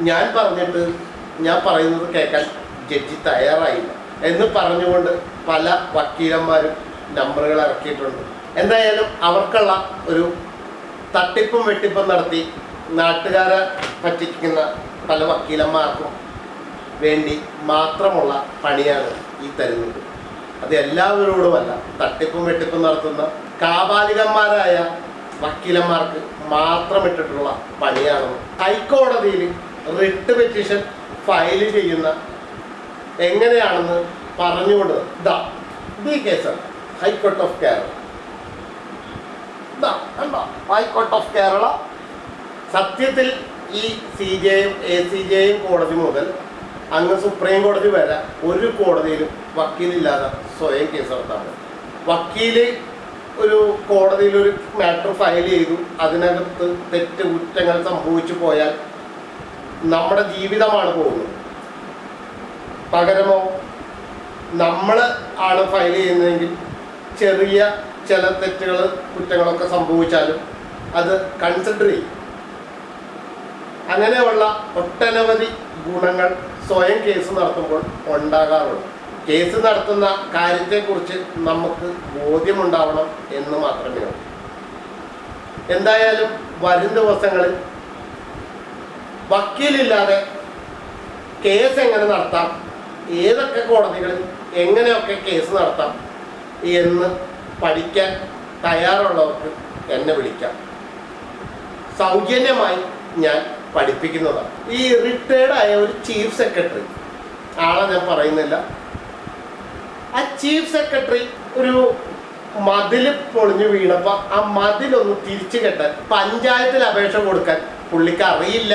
ഞാൻ പറയുന്നത് കേൾക്കാൻ ജഡ്ജി തയ്യാറായില്ല എന്ന് പറഞ്ഞുകൊണ്ട് പല വക്കീലന്മാരും നമ്പറുകൾ ഇറക്കിയിട്ടുണ്ട്. എന്തായാലും അവർക്കുള്ള ഒരു തട്ടിപ്പും വെട്ടിപ്പും നടത്തി നാട്ടുകാരെ പറ്റിക്കുന്ന പല വക്കീലന്മാർക്കും വേണ്ടി മാത്രമുള്ള പണിയാണ് ഈ തരുന്നത്. അത് എല്ലാവരോടുമല്ല, തട്ടിപ്പും വെട്ടിപ്പും നടത്തുന്ന കാപാലികന്മാരായ വക്കീലന്മാർക്ക് മാത്രം ഇട്ടിട്ടുള്ള പണിയാണ്. ഹൈക്കോടതിയിൽ റിട്ട് പെറ്റീഷൻ ഫയൽ ചെയ്യുന്ന എങ്ങനെയാണെന്ന് പറഞ്ഞുകൊണ്ട് ഈ കേസാണ് high court of Kerala. High court of Kerala സത്യത്തിൽ ഈ CJയും ACJയും കോടതി മുതൽ അങ്ങ് സുപ്രീം കോടതി വരെ ഒരു കോടതിയിലും വക്കീലില്ലാതെ സ്വയം കേസ് നടത്താറ്. വക്കീല് ഒരു കോടതിയിൽ ഒരു മാറ്റർ ഫയൽ ചെയ്തു, അതിനകത്ത് തെറ്റ് കുറ്റങ്ങൾ സംഭവിച്ചു പോയാൽ നമ്മുടെ ജീവിതമാണ് പോകുന്നത്. പകരമോ നമ്മൾ ആണ് ഫയൽ ചെയ്യുന്നതെങ്കിൽ ചെറിയ ചില തെറ്റുകൾ കുറ്റങ്ങളൊക്കെ സംഭവിച്ചാലും അത് കൺസിഡർ ചെയ്യും. അങ്ങനെയുള്ള ഒട്ടനവധി ഗുണങ്ങൾ സ്വയം കേസ് നടത്തുമ്പോൾ ഉണ്ടാകാറുണ്ട്. കേസ് നടത്തുന്ന കാര്യത്തെക്കുറിച്ച് നമുക്ക് ബോധ്യമുണ്ടാവണം എന്ന് മാത്രമേ ഉള്ളൂ. എന്തായാലും വരും ദിവസങ്ങളിൽ വക്കീലില്ലാതെ കേസ് എങ്ങനെ നടത്താം, ഏതൊക്കെ കോടതികളിൽ എങ്ങനെയൊക്കെ കേസ് നടത്താം എന്ന് പഠിക്കാൻ തയ്യാറുള്ളവർക്ക് എന്നെ വിളിക്കാം. സൗജന്യമായി ഞാൻ പഠിപ്പിക്കുന്നതാണ്. ഈ റിട്ടയർഡായ ഒരു ചീഫ് സെക്രട്ടറി, ആളെ ഞാൻ പറയുന്നില്ല, ആ ചീഫ് സെക്രട്ടറി ഒരു മതിൽ പൊളിഞ്ഞു വീണപ്പോൾ ആ മതിലൊന്ന് തിരിച്ചു കെട്ടാൻ പഞ്ചായത്തിൽ അപേക്ഷ കൊടുക്കാൻ പുള്ളിക്ക് അറിയില്ല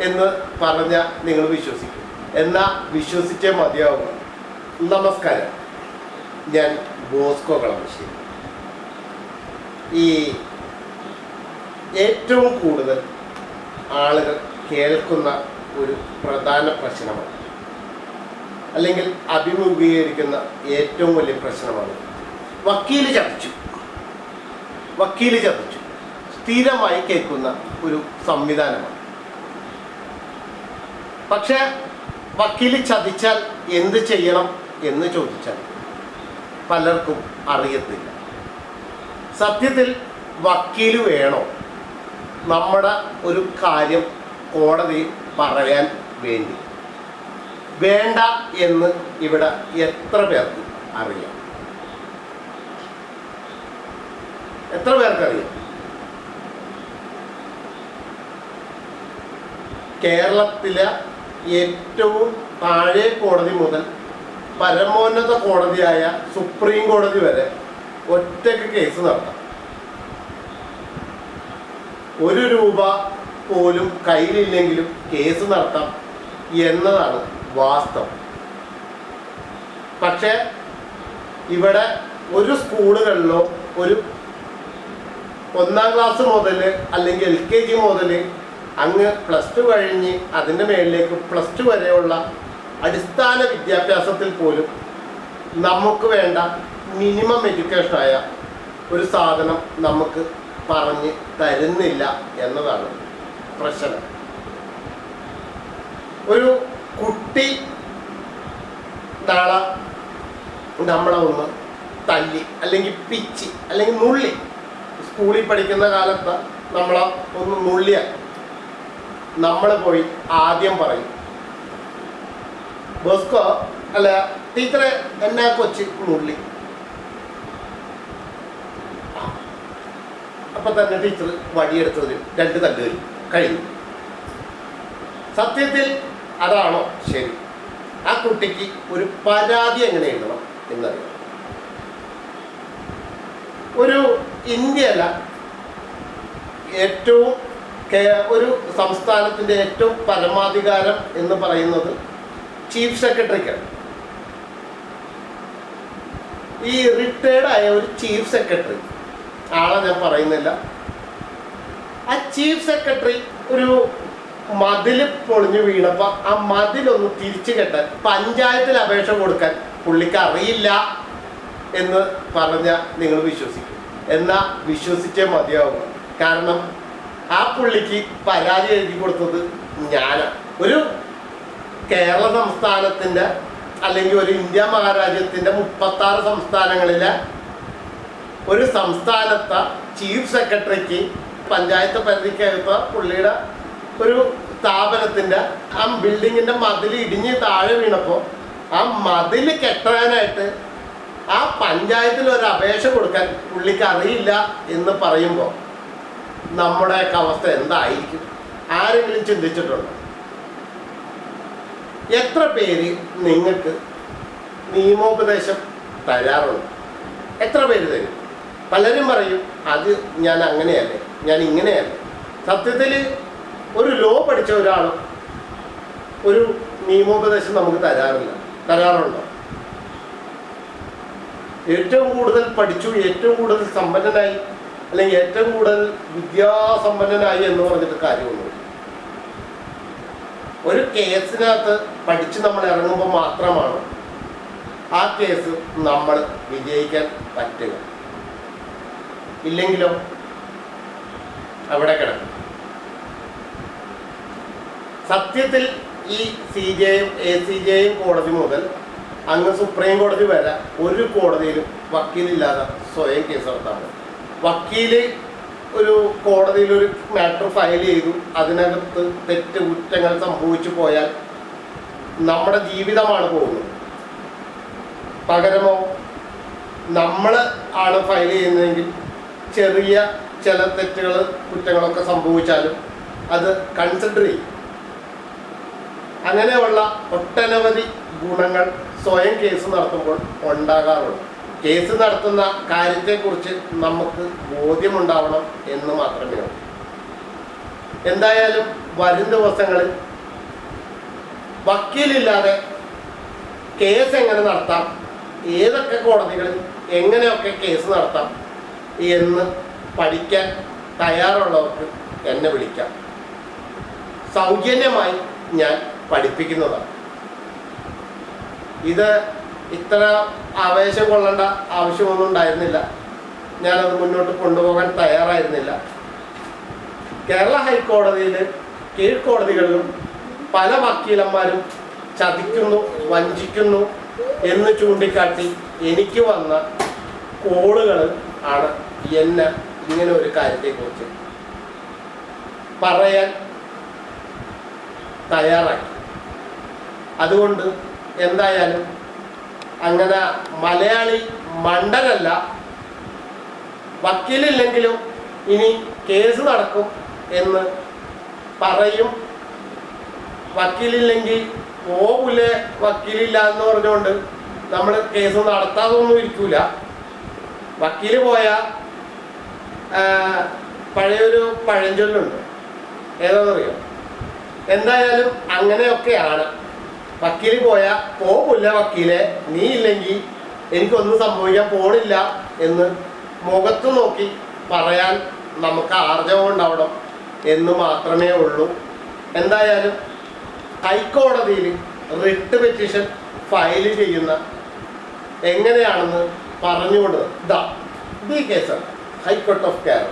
എന്ന് പറഞ്ഞാൽ നിങ്ങൾ വിശ്വസിക്കും. എന്നാൽ വിശ്വസിച്ചേ മതിയാവും. നമസ്കാരം, ഞാൻ ബോസ്കോ കളമശ്ശേരി. ഈ ഏറ്റവും കൂടുതൽ ആളുകൾ കേൾക്കുന്ന ഒരു പ്രധാന പ്രശ്നമാണ്, അല്ലെങ്കിൽ അഭിമുഖീകരിക്കുന്ന ഏറ്റവും വലിയ പ്രശ്നമാണ് വക്കീല് ചതിച്ചു. സ്ഥിരമായി കേൾക്കുന്ന ഒരു സംവിധാനമാണ്. പക്ഷേ വക്കീല് ചതിച്ചാൽ എന്ത് ചെയ്യണം എന്ന് ചോദിച്ചാൽ പലർക്കും അറിയത്തില്ല. സത്യത്തിൽ വക്കീല് വേണോ നമ്മുടെ ഒരു കാര്യം കോടതിയിൽ പറയാൻ വേണ്ടി? വേണ്ട എന്ന് ഇവിടെ എത്ര പേർക്ക് അറിയാം? എത്ര പേർക്കറിയാം? കേരളത്തിലെ ഏറ്റവും താഴെ കോടതി മുതൽ പരമോന്നത കോടതിയായ സുപ്രീം കോടതി വരെ ഒറ്റയ്ക്ക് കേസ് നടത്താം. 1 രൂപ പോലും കയ്യിലില്ലെങ്കിലും കേസ് നടത്താം എന്നതാണ് വാസ്തവം. പക്ഷേ ഇവിടെ ഒരു സ്കൂളുകളിലോ ഒരു 1ാം ക്ലാസ് മുതൽ അല്ലെങ്കിൽ LKG മുതൽ അങ്ങ് +2 കഴിഞ്ഞ് അതിൻ്റെ മേളിലേക്ക് +2 വരെയുള്ള അടിസ്ഥാന വിദ്യാഭ്യാസത്തിൽ പോലും നമുക്ക് വേണ്ട മിനിമം എഡ്യൂക്കേഷനായ ഒരു സാധനം നമുക്ക് പറഞ്ഞ് തരുന്നില്ല എന്നതാണ് പ്രശ്നം. ഒരു കുട്ടി നാളെ നമ്മളെ ഒന്ന് തല്ലി അല്ലെങ്കിൽ പിച്ചി അല്ലെങ്കിൽ നുള്ളി, സ്കൂളിൽ പഠിക്കുന്ന കാലത്ത് നമ്മളെ ഒന്ന് നുള്ളിയാൽ നമ്മൾ പോയി ആദ്യം പറയും, ബോസ്കോ അല്ല ടീച്ചറെ എന്നാ കൊച്ച് നുള്ളി. അപ്പം തന്നെ ടീച്ചർ വടിയെടുത്ത് തരും, 2 തല്ല് തരും, കഴിഞ്ഞു. സത്യത്തിൽ അതാണോ ശരി? ആ കുട്ടിക്ക് ഒരു പരാതി എങ്ങനെ എഴുതണം എന്നറിയാം. ഒരു ഇന്ത്യയില ഏറ്റവും ഒരു സംസ്ഥാനത്തിൻ്റെ ഏറ്റവും പരമാധികാരം എന്ന് പറയുന്നത് ചീഫ് സെക്രട്ടറിക്കാണ്. ഈ റിട്ടയർഡായ ഒരു ചീഫ് സെക്രട്ടറി, ആളെ ഞാൻ പറയുന്നില്ല, ആ ചീഫ് സെക്രട്ടറി ഒരു മതിൽ പൊളിഞ്ഞു വീണപ്പോൾ ആ മതിലൊന്ന് തിരിച്ചു കെട്ടാൻ പഞ്ചായത്തിൽ അപേക്ഷ കൊടുക്കാൻ പുള്ളിക്ക് അറിയില്ല എന്ന് പറഞ്ഞാൽ നിങ്ങൾ വിശ്വസിക്കും. എന്നാൽ വിശ്വസിച്ചേ മതിയാവും. കാരണം ആ പുള്ളിക്ക് പരാതി എഴുതി കൊടുത്തത് ഞാൻ ഒരു കേരള സംസ്ഥാനത്തിൻ്റെ അല്ലെങ്കിൽ ഒരു ഇന്ത്യ മഹാരാജ്യത്തിൻ്റെ 36 സംസ്ഥാനങ്ങളിലെ ഒരു സംസ്ഥാനത്തെ ചീഫ് സെക്രട്ടറിക്ക് പഞ്ചായത്ത് പരിധിക്കകത്ത് പുള്ളിയുടെ ഒരു സ്ഥാപനത്തിൻ്റെ ആ ബിൽഡിങ്ങിൻ്റെ മതിൽ ഇടിഞ്ഞ് താഴെ വീണപ്പോൾ ആ മതിൽ കെട്ടാനായിട്ട് ആ പഞ്ചായത്തിൽ ഒരു അപേക്ഷ കൊടുക്കാൻ പുള്ളിക്ക് അറിയില്ല എന്ന് പറയുമ്പോൾ നമ്മുടെയൊക്കെ അവസ്ഥ എന്തായിരിക്കും? ആരെങ്കിലും ചിന്തിച്ചിട്ടുണ്ടോ? എത്ര പേര് നിങ്ങൾക്ക് നിയമോപദേശം തരാറുണ്ട്? എത്ര പേര് തരും? പലരും പറയും അത് ഞാൻ അങ്ങനെയല്ലേ, ഞാൻ ഇങ്ങനെയല്ലേ. സത്യത്തിൽ ഒരു ലോ പഠിച്ച ഒരാളും ഒരു നിയമോപദേശം നമുക്ക് തരാറുണ്ടോ? ഏറ്റവും കൂടുതൽ പഠിച്ചു, ഏറ്റവും കൂടുതൽ സമ്പന്നനായി, അല്ലെങ്കിൽ ഏറ്റവും കൂടുതൽ വിദ്യാസമ്പന്നനായി എന്ന് പറഞ്ഞിട്ട് കാര്യമൊന്നുമില്ല. ഒരു കേസിനകത്ത് പഠിച്ച് നമ്മൾ ഇറങ്ങുമ്പോൾ മാത്രമാണ് ആ കേസ് നമ്മൾ വിജയിക്കാൻ പറ്റുക. ഇല്ലെങ്കിലോ അവിടെ കിടക്കും. സത്യത്തിൽ ഈ CJയും ACJയും കോടതി മുതൽ അങ്ങ് സുപ്രീം കോടതി വരെ ഒരു കോടതിയിലും വക്കീലില്ലാതെ സ്വയം കേസ് നടത്താൻ. വക്കീല് ഒരു കോടതിയിൽ ഒരു മാറ്റർ ഫയൽ ചെയ്തു, അതിനകത്ത് തെറ്റ് കുറ്റങ്ങൾ സംഭവിച്ചു പോയാൽ നമ്മുടെ ജീവിതമാണ് പോകുന്നത്. പകരമോ നമ്മൾ ആണ് ഫയൽ ചെയ്യുന്നതെങ്കിൽ ചെറിയ ചില തെറ്റുകൾ കുറ്റങ്ങളൊക്കെ സംഭവിച്ചാലും അത് കൺസിഡർ ചെയ്യും. അങ്ങനെയുള്ള ഒട്ടനവധി ഗുണങ്ങൾ സ്വയം കേസ് നടത്തുമ്പോൾ ഉണ്ടാകാറുണ്ട്. കേസ് നടത്തുന്ന കാര്യത്തെക്കുറിച്ച് നമുക്ക് ബോധ്യമുണ്ടാവണം എന്ന് മാത്രമേ ഉള്ളൂ. എന്തായാലും വരും ദിവസങ്ങളിൽ വക്കീലില്ലാതെ കേസ് എങ്ങനെ നടത്താം, ഏതൊക്കെ കോടതികളിൽ എങ്ങനെയൊക്കെ കേസ് നടത്താം എന്ന് പഠിക്കാൻ തയ്യാറുള്ളവർക്ക് എന്നെ വിളിക്കാം. സൗജന്യമായി ഞാൻ പഠിപ്പിക്കുന്നതാണ്. ഇത് ഇത്ര ആവേശം കൊള്ളേണ്ട ആവശ്യമൊന്നും ഉണ്ടായിരുന്നില്ല. ഞാനത് മുന്നോട്ട് കൊണ്ടുപോകാൻ തയ്യാറായിരുന്നില്ല. കേരള ഹൈക്കോടതിയിൽ കീഴ്ക്കോടതികളിലും പല വക്കീലന്മാരും ചതിക്കുന്നു, വഞ്ചിക്കുന്നു എന്ന് ചൂണ്ടിക്കാട്ടി എനിക്ക് വന്ന കോളുകൾ ആണ് എന്നെ ഇങ്ങനെ ഒരു കാര്യത്തെക്കുറിച്ച് പറയാൻ തയ്യാറാക്കി. അതുകൊണ്ട് എന്തായാലും അങ്ങനെ മലയാളി മണ്ടനല്ല. വക്കീലില്ലെങ്കിലും ഇനി കേസ് നടക്കും എന്ന് പറയും. വക്കീലില്ലെങ്കിൽ പോകൂലേ, വക്കീലില്ല എന്ന് പറഞ്ഞുകൊണ്ട് നമ്മൾ കേസ് നടത്താതൊന്നും ഇരിക്കൂല. വക്കീൽ പോയാൽ പഴയൊരു പഴഞ്ചൊല്ലുണ്ട്, ഏതാണെന്നറിയോ? എന്തായാലും അങ്ങനെയൊക്കെയാണ്. വക്കീൽ പോയാൽ പോകില്ല വക്കീലെ, നീ ഇല്ലെങ്കിൽ എനിക്കൊന്നും സംഭവിക്കാൻ പോണില്ല എന്ന് മുഖത്ത് നോക്കി പറയാൻ നമുക്ക് ആർജവം ഉണ്ടാവണം എന്ന് മാത്രമേ ഉള്ളൂ. എന്തായാലും ഹൈക്കോടതിയിൽ റിട്ട് പെറ്റീഷൻ ഫയൽ ചെയ്യുന്ന എങ്ങനെയാണെന്ന് പറഞ്ഞുകൊണ്ട് ഈ കേസാണ് high court of Kerala.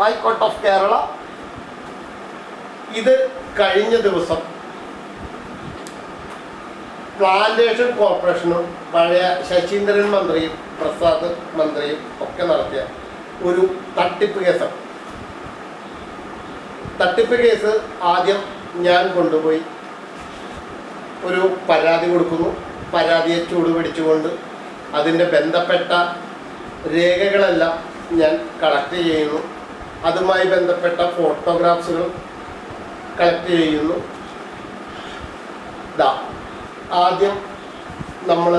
High court of Kerala ഇത് കഴിഞ്ഞ ദിവസം പ്ലാന്റേഷൻ കോർപ്പറേഷനും പഴയ ശശീന്ദ്രൻ മന്ത്രിയും പ്രസാദ് മന്ത്രിയും ഒക്കെ നടത്തിയ ഒരു തട്ടിപ്പ് കേസാണ്. തട്ടിപ്പ് കേസ് ആദ്യം ഞാൻ കൊണ്ടുപോയി ഒരു പരാതി കൊടുക്കുന്നു. പരാതിയെ ചൂടുപിടിച്ചുകൊണ്ട് അതിൻ്റെ ബന്ധപ്പെട്ട രേഖകളെല്ലാം ഞാൻ കളക്ട് ചെയ്യുന്നു. അതുമായി ബന്ധപ്പെട്ട ഫോട്ടോഗ്രാഫ്സുകൾ കളക്ട് ചെയ്യുന്നു. ആദ്യം നമ്മൾ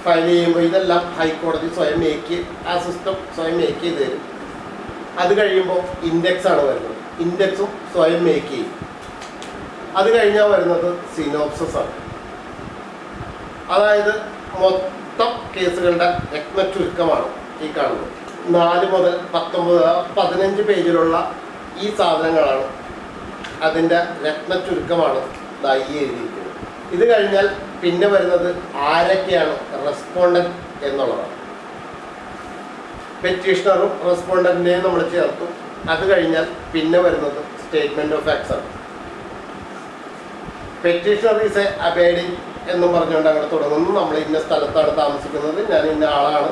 ഫയൽ ചെയ്യുമ്പോൾ ഇതെല്ലാം ഹൈക്കോടതി സ്വയം ആ സിസ്റ്റം സ്വയം മേക്ക് ചെയ്ത് തരും. അത് കഴിയുമ്പോൾ ഇൻഡെക്സ് ആണ് വരുന്നത്. ഇൻഡെക്സും സ്വയം മേക്ക് ചെയ്യും. അത് കഴിഞ്ഞാൽ വരുന്നത് സിനോപ്സിസ് ആണ്. അതായത് മൊത്തം കേസുകളുടെ രത്ന ചുരുക്കമാണ് ഈ കാണുന്നത്. 4 മുതൽ 15 പേജിലുള്ള ഈ സാധനങ്ങളാണ് അതിൻ്റെ രത്ന ചുരുക്കമാണ് ഈ എഴുതിയിരിക്കുന്നത്. ഇത് കഴിഞ്ഞാൽ പിന്നെ വരുന്നത് ആരൊക്കെയാണ് റെസ്പോണ്ടന്റ് എന്നുള്ളതാണ്. പെറ്റീഷണറും റെസ്പോണ്ടന്റിനെയും നമ്മൾ ചേർത്തു. അത് കഴിഞ്ഞാൽ പിന്നെ വരുന്നത് സ്റ്റേറ്റ്മെന്റ് ഓഫ് ഫാക്ട്സ് ആണ്. പെറ്റീഷണർ ഈസ് എ അബൈഡിങ് എന്ന് പറഞ്ഞുകൊണ്ട് അങ്ങനെ തുടങ്ങുന്നു. നമ്മൾ ഇന്ന സ്ഥലത്താണ് താമസിക്കുന്നത്, ഞാൻ ഇന്ന ആളാണ്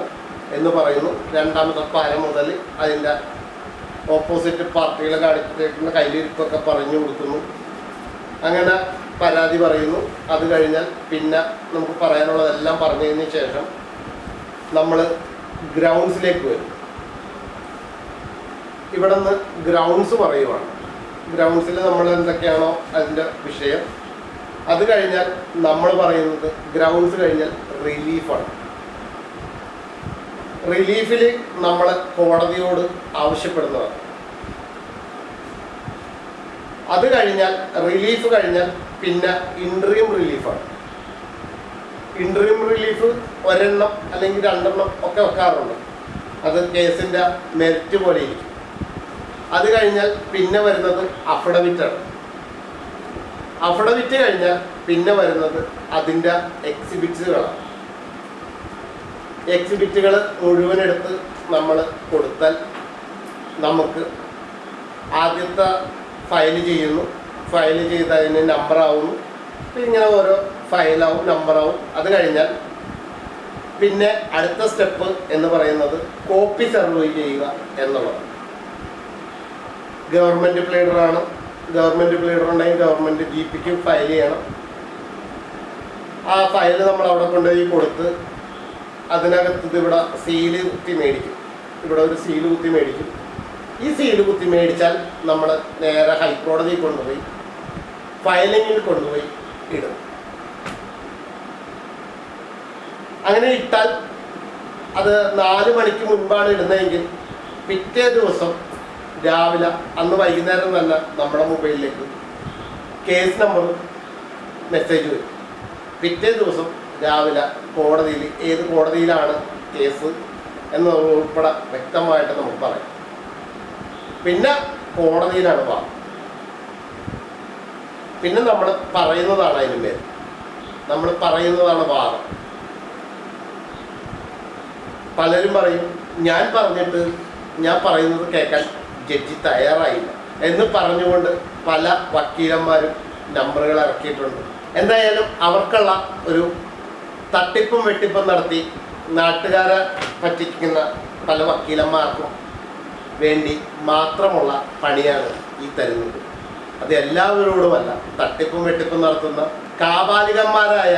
എന്ന് പറയുന്നു. രണ്ടാമത്തെ പാര മുതൽ അതിൻ്റെ ഓപ്പോസിറ്റ് പാർട്ടികളെ കാണിച്ചിട്ടുള്ള കയ്യിലിരിപ്പൊക്കെ പറഞ്ഞു കൊടുക്കുന്നു. അങ്ങനെ പരാതി പറയുന്നു. അത് കഴിഞ്ഞാൽ പിന്നെ നമുക്ക് പറയാനുള്ളതെല്ലാം പറഞ്ഞതിന് ശേഷം നമ്മൾ ഗ്രൗണ്ട്സിലേക്ക് വരും. ഇവിടെ നിന്ന് ഗ്രൗണ്ട്സ് പറയുവാണ്. ഗ്രൗണ്ട്സിൽ നമ്മൾ എന്തൊക്കെയാണോ അതിൻ്റെ വിഷയം, അത് കഴിഞ്ഞാൽ നമ്മൾ പറയുന്നത് ഗ്രൗണ്ട്സ് കഴിഞ്ഞാൽ റിലീഫാണ്. റിലീഫിൽ നമ്മൾ കോടതിയോട് ആവശ്യപ്പെടുന്നതാണ്. അത് കഴിഞ്ഞാൽ റിലീഫ് കഴിഞ്ഞാൽ പിന്നെ ഇൻട്രീം റിലീഫാണ്. ഇൻട്രീം റിലീഫ് ഒരെണ്ണം അല്ലെങ്കിൽ രണ്ടെണ്ണം ഒക്കെ വെക്കാറുണ്ട്. അത് കേസിൻ്റെ മെറിറ്റ് പോലെ ഇരിക്കും. അത് കഴിഞ്ഞാൽ പിന്നെ വരുന്നത് അഫിഡവിറ്റാണ്. അഫിഡവിറ്റ് കഴിഞ്ഞാൽ പിന്നെ വരുന്നത് അതിൻ്റെ എക്സിബിറ്റ്സുകളാണ്. എക്സിബിറ്റുകൾ മുഴുവനെടുത്ത് നമ്മൾ കൊടുത്താൽ നമുക്ക് ആദ്യത്തെ ഫയൽ ചെയ്യുന്നു. ഫയൽ ചെയ്ത് അതിന് നമ്പറാവുന്നു. ഇങ്ങനെ ഓരോ ഫയലാവും, നമ്പറാവും. അത് കഴിഞ്ഞാൽ പിന്നെ അടുത്ത സ്റ്റെപ്പ് എന്ന് പറയുന്നത് കോപ്പി സർവേ ചെയ്യുക എന്നുള്ളതാണ്. ഗവൺമെൻറ് പ്ലീഡറാണ്. ഗവൺമെൻറ് പ്ലീഡർ ഉണ്ടെങ്കിൽ ഗവൺമെൻറ് GPക്ക് ഫയൽ ചെയ്യണം. ആ ഫയൽ നമ്മൾ അവിടെ കൊണ്ടുപോയി കൊടുത്ത് അതിനകത്ത് ഇവിടെ സീല് കുത്തി മേടിക്കും. ഇവിടെ ഒരു സീല് കുത്തി മേടിക്കും. ഈ സീല് കുത്തി മേടിച്ചാൽ നമ്മൾ നേരെ ഹൈക്കോടതിയിൽ കൊണ്ടുപോയി ഫയലിങ്ങിൽ കൊണ്ടുപോയി ഇടും. അങ്ങനെ ഇട്ടാൽ അത് 4 മണിക്ക് മുൻപാണ് ഇടുന്നതെങ്കിൽ പിറ്റേ ദിവസം രാവിലെ അന്ന് വൈകുന്നേരം തന്നെ നമ്മുടെ മൊബൈലിലേക്ക് കേസ് നമ്പർ മെസ്സേജ് വരും. പിറ്റേ ദിവസം രാവിലെ കോടതിയിൽ ഏത് കോടതിയിലാണ് കേസ് എന്ന് ഉൾപ്പെടെ വ്യക്തമായിട്ട് നമുക്ക് പറയാം. പിന്നെ കോടതിയിലാണ് വാദം. പിന്നെ നമ്മൾ പറയുന്നതാണ് അതിന് മേൽ, നമ്മൾ പറയുന്നതാണ് വാദം. പലരും പറയും ഞാൻ പറഞ്ഞിട്ട് ഞാൻ പറയുന്നത് കേൾക്കാൻ ജഡ്ജി തയ്യാറായില്ല എന്ന് പറഞ്ഞുകൊണ്ട് പല വക്കീലന്മാരും നമ്പറുകൾ ഇറക്കിയിട്ടുണ്ട്. എന്തായാലും അവർക്കുള്ള ഒരു തട്ടിപ്പും വെട്ടിപ്പും നടത്തി നാട്ടുകാരെ പറ്റിക്കുന്ന പല വക്കീലന്മാർക്കും വേണ്ടി മാത്രമുള്ള പണിയാണ് ഈ തരുന്നത്. അത് എല്ലാവരോടുമല്ല, തട്ടിപ്പും വെട്ടിപ്പും നടത്തുന്ന കാപാലികന്മാരായ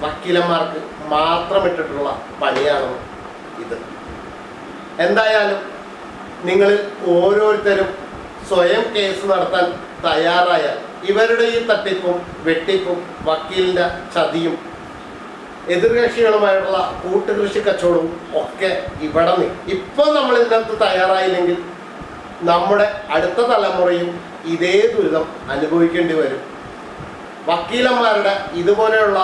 വക്കീലന്മാർക്ക് മാത്രം ഇട്ടിട്ടുള്ള പണിയാണ് ഇത്. എന്തായാലും നിങ്ങളിൽ ഓരോരുത്തരും സ്വയം കേസ് നടത്താൻ തയ്യാറായാൽ ഇവരുടെ ഈ തട്ടിപ്പും വെട്ടിപ്പും വക്കീലിൻ്റെ ചതിയും എതിർകക്ഷികളുമായിട്ടുള്ള കൂട്ടുകൃഷി കച്ചവടവും ഒക്കെ ഇവിടെ നിന്ന് ഇപ്പോൾ നമ്മൾ ഇതിനകത്ത് തയ്യാറായില്ലെങ്കിൽ നമ്മുടെ അടുത്ത തലമുറയും ഇതേ ദുരിതം അനുഭവിക്കേണ്ടി വരും. വക്കീലന്മാരുടെ ഇതുപോലെയുള്ള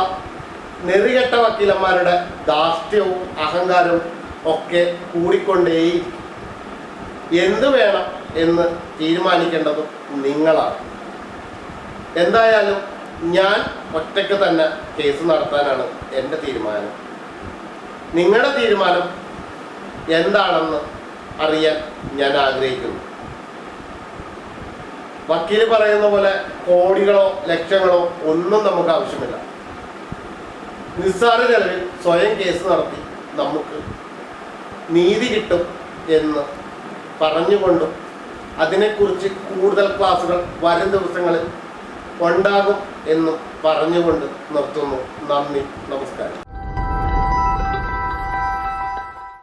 നെറികെട്ട വക്കീലന്മാരുടെ ധാർഷ്ട്യവും അഹങ്കാരവും ഒക്കെ കൂടിക്കൊണ്ടേയിരിക്കും. എന്ത് വേണം എന്ന് തീരുമാനിക്കേണ്ടതും നിങ്ങളാണ്. എന്തായാലും ഞാൻ ഒറ്റയ്ക്ക് തന്നെ കേസ് നടത്താനാണ് എൻ്റെ തീരുമാനം. നിങ്ങളുടെ തീരുമാനം എന്താണെന്ന് അറിയാൻ ഞാൻ ആഗ്രഹിക്കുന്നു. വക്കീൽ പറയുന്ന പോലെ കോടികളോ ലക്ഷങ്ങളോ ഒന്നും നമുക്ക് ആവശ്യമില്ല. നിസ്സാര ചെലവിൽ സ്വയം കേസ് നടത്തി നമുക്ക് നീതി കിട്ടും എന്ന് പറഞ്ഞുകൊണ്ടും അതിനെക്കുറിച്ച് കൂടുതൽ ക്ലാസുകൾ വരും ദിവസങ്ങളിൽ ഉണ്ടാകും എന്നും പറഞ്ഞുകൊണ്ട് നിർത്തുന്നു. നന്ദി, നമസ്കാരം.